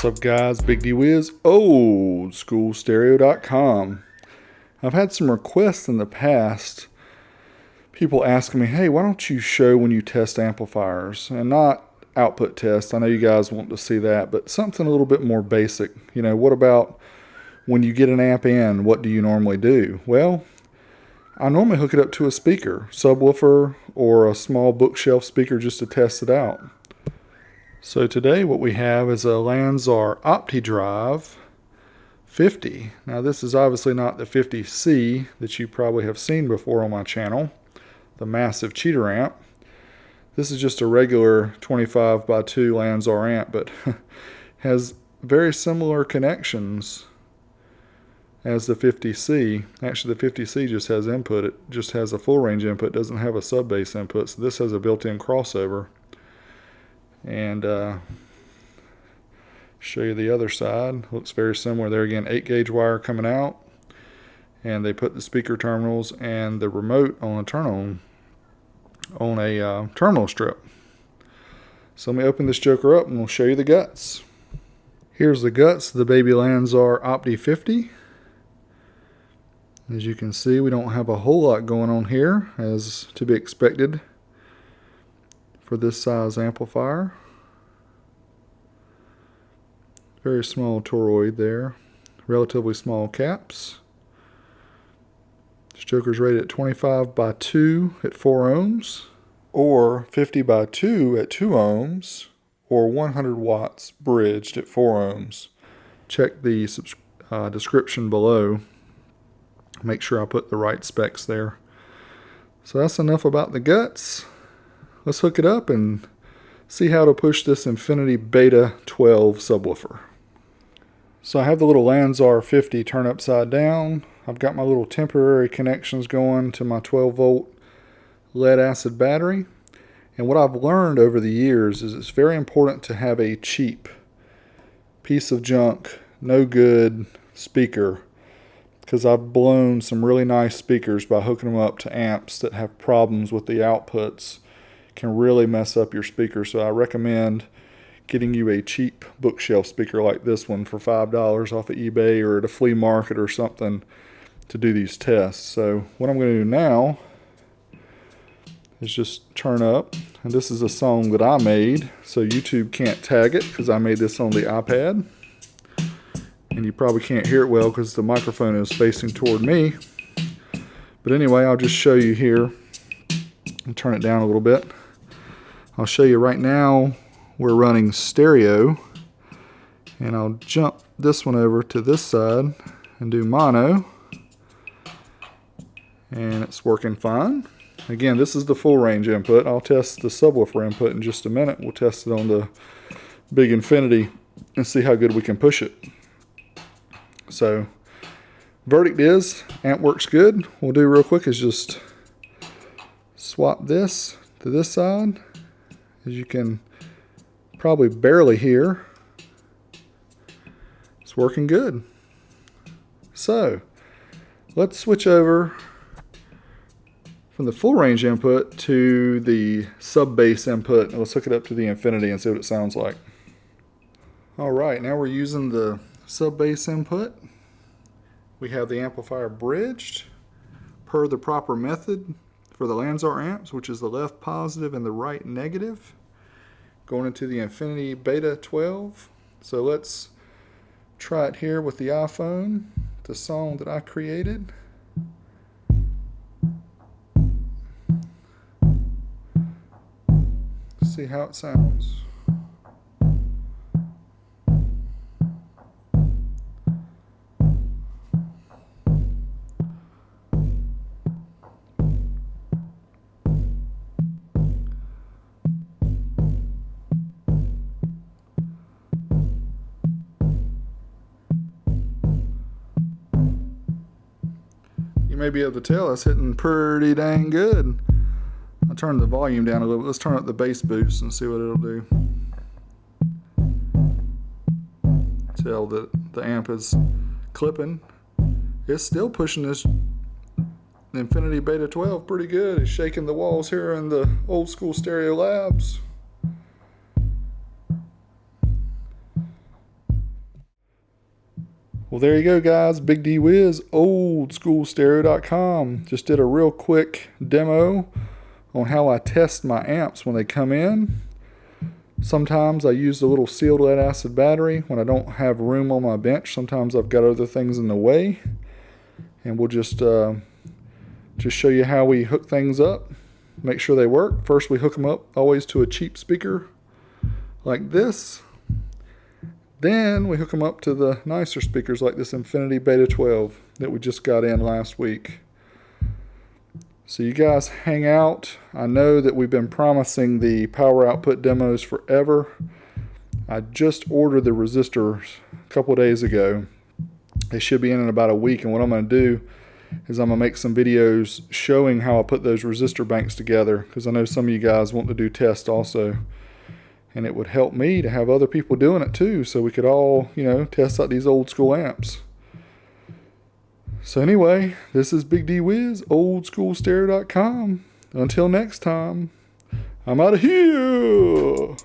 What's up, guys? Big D Wiz, oldschoolstereo.com. I've had some requests in the past, people asking me, hey, why don't you show when you test amplifiers and not output test? I know you guys want to see that, but something a little bit more basic. You know, what about when you get an amp in, what do you normally do? Well, I normally hook it up to a speaker, subwoofer or a small bookshelf speaker, just to test it out. So today what we have is a Lanzar Opti Drive 50. Now this is obviously not the 50C that you probably have seen before on my channel, the massive cheater amp. This is just a regular 25 by 2 Lanzar amp, but has very similar connections as the 50C. Actually, the 50C just has input. It just has a full range input, doesn't have a sub bass input. So this has a built-in crossover. And show you the other side. Looks very similar there. Again, 8-gauge wire coming out, and they put the speaker terminals and the remote on a terminal strip. So let me open this joker up and we'll show you the guts. Here's the guts of the baby Lanzar Opti 50. As you can see, we don't have a whole lot going on here, as to be expected for this size amplifier. Very small toroid there, relatively small caps. This joker's rated at 25 by 2 at 4 ohms, or 50 by 2 at 2 ohms, or 100 watts bridged at 4 ohms. Check the description below. Make sure I put the right specs there. So that's enough about the guts. Let's hook it up and see how to push this Infinity Beta 12 subwoofer. So I have the little Lanzar 50 turned upside down. I've got my little temporary connections going to my 12 volt lead acid battery. And what I've learned over the years is it's very important to have a cheap piece of junk, no good speaker, because I've blown some really nice speakers by hooking them up to amps that have problems with the outputs. Can really mess up your speaker. So I recommend getting you a cheap bookshelf speaker like this one for $5 off of eBay or at a flea market or something to do these tests. So what I'm going to do now is just turn up, and this is a song that I made, so YouTube can't tag it because I made this on the iPad, and you probably can't hear it well because the microphone is facing toward me. But anyway, I'll just show you here and turn it down a little bit. I'll show you right now we're running stereo, and I'll jump this one over to this side and do mono, and it's working fine. Again, this is the full range input. I'll test the subwoofer input in just a minute. We'll test it on the big Infinity and see how good we can push it. So verdict is amp works good. What we'll do real quick is just swap this to this side. As you can probably barely hear, it's working good. So let's switch over from the full range input to the sub bass input, and let's hook it up to the Infinity and see what it sounds like. Alright, now we're using the sub bass input. We have the amplifier bridged per the proper method for the Lanzar amps, which is the left positive and the right negative, going into the Infinity Beta 12. So let's try it here with the iPhone, the song that I created. See how it sounds. You may be able to tell it's hitting pretty dang good. I'll turn the volume down a little bit. Let's turn up the bass boost and see what it'll do. Tell that the amp is clipping. It's still pushing this Infinity Beta 12 pretty good. It's shaking the walls here in the Old School Stereo Labs. Well, there you go, guys. Big D Wiz, oldschoolstereo.com. Just did a real quick demo on how I test my amps when they come in. Sometimes I use the little sealed lead acid battery when I don't have room on my bench. Sometimes I've got other things in the way. And we'll just show you how we hook things up, make sure they work. First, we hook them up always to a cheap speaker like this. Then we hook them up to the nicer speakers like this Infinity Beta 12 that we just got in last week. So you guys hang out. I know that we've been promising the power output demos forever. I just ordered the resistors a couple days ago. They should be in about a week, and what I'm going to do is I'm going to make some videos showing how I put those resistor banks together, because I know some of you guys want to do tests also. And it would help me to have other people doing it too, so we could all, test out these old school amps. So anyway, this is Big D Wiz, oldschoolstereo.com. Until next time, I'm out of here.